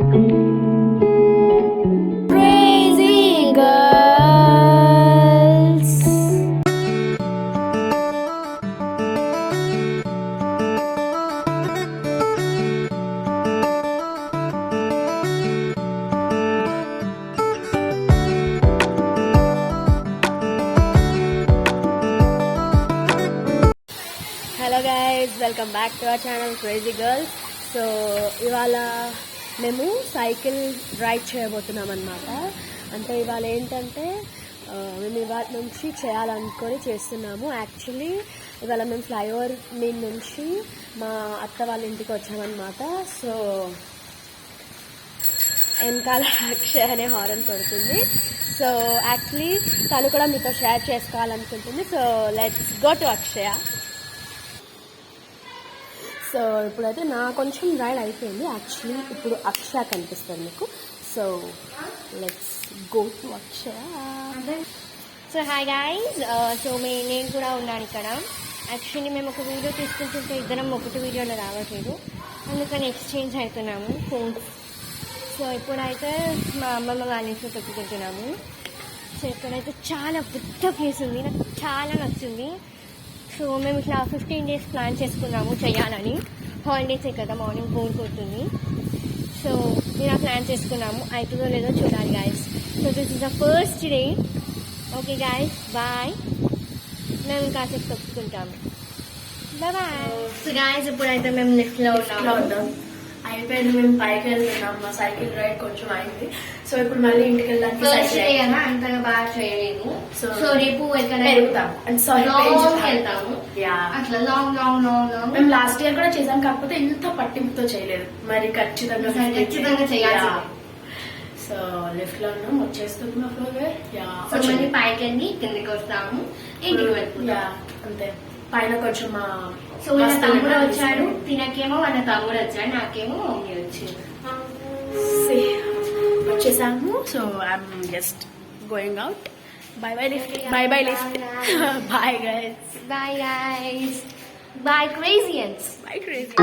Crazy girls. Hello guys, welcome back to our channel crazy girls. So ఇవాళ మేము cycle ride చేయబోతున్నాం అనమాట. అంటే ఇవాళ ఏంటంటే మేము ఇవాళ నుంచి చేయాలనుకొని చేస్తున్నాము. యాక్చువల్లీ ఇవాళ మేము ఫ్లైఓవర్ మీద నుంచి మా అత్త వాళ్ళ ఇంటికి వచ్చామన్నమాట. సో వెనకాల అక్షయ్ అనే హారన్ కొడుతుంది. సో యాక్చువల్లీ తను కూడా మీతో షేర్ చేసుకోవాలనుకుంటుంది. So let's go to Akshaya. So ఇప్పుడైతే నా కొంచెం రైడ్ అయిపోయింది. యాక్చువల్లీ ఇప్పుడు అక్షయ కనిపిస్తుంది మీకు. So let's go to Akshaya. So hi guys, so నేను కూడా ఉన్నాను ఇక్కడ. యాక్చువల్లీ మేము ఒక వీడియో తీసుకుంటుంటే ఇద్దరం ఒకటి వీడియోలో రావట్లేదు, అందుకని ఎక్స్చేంజ్ అవుతున్నాము ఫోన్స్. సో ఇప్పుడైతే మా అమ్మమ్మ వాళ్ళ ఇంట్లో పెట్టుకుంటున్నాము. సో ఇక్కడైతే చాలా పెద్ద ప్లేస్ ఉంది, నాకు చాలా నచ్చింది. సో మేము ఇట్లా 15 days ప్లాన్ చేసుకున్నాము చేయాలని. హాలిడేసే కదా, మార్నింగ్ ఫోన్ కొడుతుంది. సో ఇలా ప్లాన్ చేసుకున్నాము, అవుతుందో లేదో చూడాలి guys. So this is the first day. Okay guys, bye. మేము కాసేపు తప్పుకుంటాము. Bye bye. సో గైస్ ఇప్పుడైతే మేము లిఫ్ట్లో ఉన్నాం. అయిపోయింది, మేము పైకి వెళ్తున్నాం. మా సైకిల్ రైడ్ కొంచెం అయింది. సో ఇప్పుడు మళ్ళీ ఇంటికి వెళ్ళడానికి అంతగా బాగా చేయలేము. సో రేపు వెళ్తాము. అట్లా లాంగ్ లాంగ్ లాంగ్ లాంగ్ మేము లాస్ట్ ఇయర్ కూడా చేసాం, కాకపోతే ఇంత పట్టింపుతో చేయలేదు. మరి ఖచ్చితంగా చేయాలి. సో లిఫ్ట్ లో ఉన్నాం, వచ్చేస్తున్నాం ఫ్లోర్. మళ్ళీ పైకి వెళ్ళి కిందకి వస్తాము, ఇంటికి వెళ్తున్నాం. అంతే. పైన కొంచెం సో వాళ్ళ తమ్ముడు వచ్చాడు, తినకేమో వాళ్ళ తమ్ముడు వచ్చాడు, నాకేమో మమ్మీ వచ్చింది. వచ్చేసాము. So I'm just going out. Bye bye lift. Bye bye lift. Bye guys. Bye guys. Bye Crazians. Bye crazy.